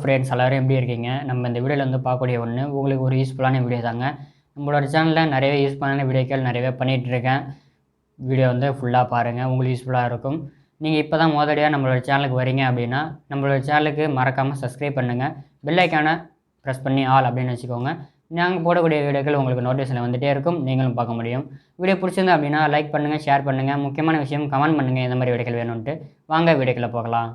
Friends எல்லோரும் எப்படி இருக்கீங்க? நம்ம இந்த வீடியோவில் வந்து பார்க்கக்கூடிய ஒன்று உங்களுக்கு ஒரு யூஸ்ஃபுல்லான வீடியோ தாங்க. நம்மளோட சேனலில் நிறையவே யூஸ்ஃபுல்லான வீடியோக்கள் நிறையவே பண்ணிகிட்ருக்கேன். வீடியோ வந்து ஃபுல்லாக பாருங்கள், உங்களுக்கு யூஸ்ஃபுல்லாக இருக்கும். நீங்கள் இப்போ தான் முதலடியாக நம்மளோட சேனலுக்கு வரீங்க அப்படின்னா நம்மளோட சேனலுக்கு மறக்காமல் சப்ஸ்கிரைப் பண்ணுங்கள். பெல் ஐக்கானை ப்ரெஸ் பண்ணி ஆல் அப்படின்னு வச்சுக்கோங்க. நாங்கள் போடக்கூடிய வீடியோக்கள் உங்களுக்கு நோட்டிஃபிகேஷன் வந்துகிட்டே இருக்கும், நீங்களும் பார்க்க முடியும். வீடியோ பிடிச்சிருந்தா அப்படின்னா லைக் பண்ணுங்கள், ஷேர் பண்ணுங்கள், முக்கியமான விஷயம் கமெண்ட் பண்ணுங்கள் எந்த மாதிரி வீடியோக்கள் வேணும்ன்ட்டு. வாங்க வீடியோக்களை போகலாம்.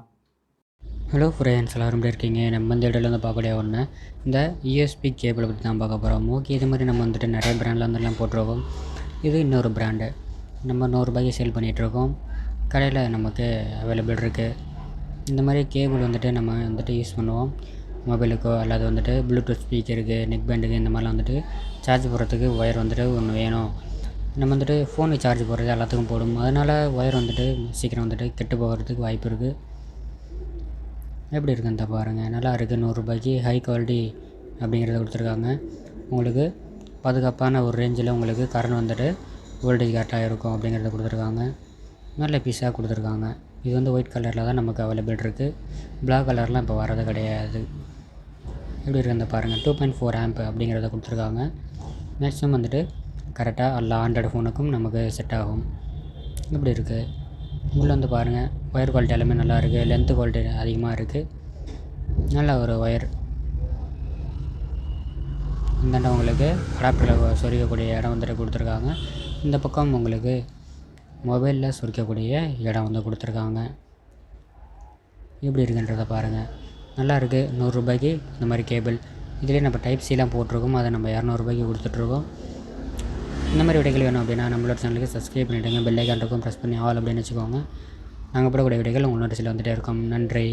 ஹலோ ஃப்ரெண்ட்ஸ், எல்லோரும் எப்படி இருக்கீங்க? நம்ம இந்த இடத்துல வந்து பார்க்கக்கூடிய ஒன்று இந்த யூஎஸ்பி கேபிளை பற்றி தான் பார்க்க போகிறோம். ஓகே, இது மாதிரி நம்ம வந்துட்டு நிறைய பிராண்டில் வந்துலாம் போட்டிருக்கோம். இது இன்னொரு பிராண்டு. நம்ம ₹100 சேல் பண்ணிகிட்ருக்கோம். கடையில் நமக்கு அவைலபிள் இருக்குது. இந்த மாதிரி கேபிள் வந்துட்டு நம்ம வந்துட்டு யூஸ் பண்ணுவோம். மொபைலுக்கோ அல்லது வந்துட்டு ப்ளூடூத் ஸ்பீக்கருக்கு, நெக் பேண்டுக்கு இந்த மாதிரிலாம் வந்துட்டு சார்ஜ் போடுறதுக்கு ஒயர் வந்துட்டு ஒன்று வேணும். நம்ம வந்துட்டு ஃபோனுக்கு சார்ஜ் போடுறது எல்லாத்துக்கும் போடும். அதனால் ஒயர் வந்துட்டு சீக்கிரம் வந்துட்டு கெட்டு போகிறதுக்கு வாய்ப்பு இருக்குது. எப்படி இருக்குன்னு பாருங்கள், நல்லா இருக்குது. ₹100 ஹை குவாலிட்டி அப்படிங்கிறத கொடுத்துருக்காங்க. உங்களுக்கு பாதுகாப்பான ஒரு ரேஞ்சில் உங்களுக்கு கரண்ட் வந்துட்டு வோல்டேஜ் கரெக்டாக இருக்கும் அப்படிங்கிறத கொடுத்துருக்காங்க. நல்ல பீஸாக கொடுத்துருக்காங்க. இது வந்து ஒயிட் கலரில் தான் நமக்கு அவைலபிள் இருக்குது. பிளாக் கலர்லாம் இப்போ வரது கிடையாது. எப்படி இருக்குன்னு பாருங்கள். 2.4 ஆம்ப் அப்படிங்கிறத கொடுத்துருக்காங்க. மேக்ஸிமம் வந்துட்டு கரெக்டாக எல்லா ஆண்ட்ராய்டு ஃபோனுக்கும் நமக்கு செட் ஆகும். இப்படி இருக்குது. உள்ளே வந்து பாருங்கள், ஒயர் குவாலிட்டி எல்லாமே நல்லா இருக்குது. லென்த்து குவாலிட்டி அதிகமாக இருக்குது. நல்ல ஒரு ஒயர். இந்தாண்ட உங்களுக்கு அடாப்டரில் சொருக்கக்கூடிய இடம் வந்துட்டு கொடுத்துருக்காங்க. இந்த பக்கம் உங்களுக்கு மொபைலில் சொருக்கக்கூடிய இடம் வந்து கொடுத்துருக்காங்க. எப்படி இருக்குன்றதை பாருங்கள், நல்லா இருக்குது. ₹100 இந்த மாதிரி கேபிள். இதுலேயே நம்ம டைப் சிலாம் போட்டிருக்கோம். அதை நம்ம ₹200 கொடுத்துட்ருக்கோம். இந்த மாதிரி வீடியோக்கள் வேணும் அப்படின்னா நம்மளோட சேனலுக்கு சப்ஸ்கிரைப் பண்ணிவிடுங்க. பெல் ஐக்கான் இருக்கும், ப்ரெஸ் பண்ணி ஆல் அப்படின்னு வச்சுக்கோங்க. நாங்கள் போடக்கூடிய வீடியோக்கள் உங்களோட சில வந்துகிட்டே இருக்கோம். நன்றி.